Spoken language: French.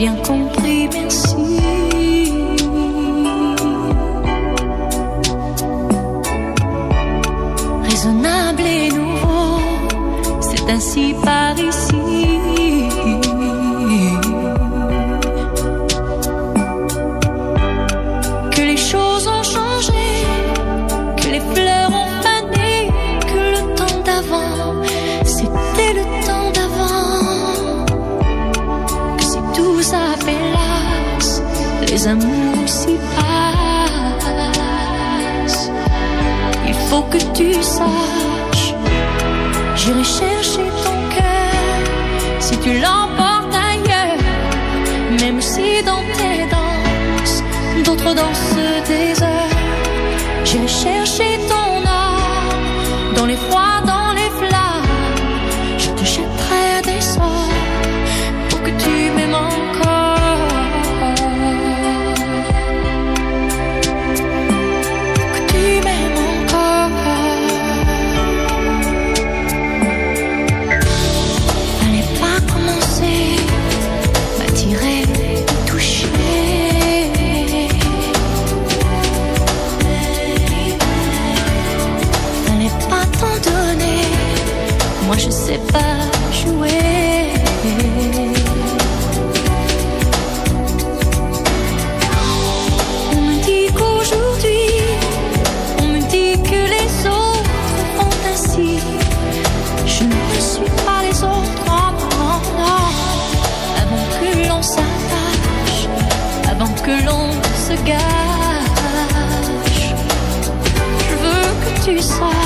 bien compris, merci. Raisonnable et nouveau, c'est ainsi par ici. Que les choses ont changé, que les fleurs ont fané, que le temps d'avant, c'était le temps d'avant. Que si tout ça fait las, les amours s'y passent. Il faut que tu saches, j'irai chercher ton cœur si tu l'emportes ailleurs. Même si dans tes danses, d'autres dansent des heures. J'irai chercher ton âme dans les froids, dans les flammes. Je te jetterai des sorts pour que tu m'aimes encore. Pour que tu m'aimes encore. Fallait pas commencer, m'attirer, me toucher. Moi je sais pas jouer. On me dit qu'aujourd'hui, on me dit que les autres font ainsi. Je ne suis pas les autres, non, non. Avant que l'on s'attache, avant que l'on se gâche, je veux que tu saches.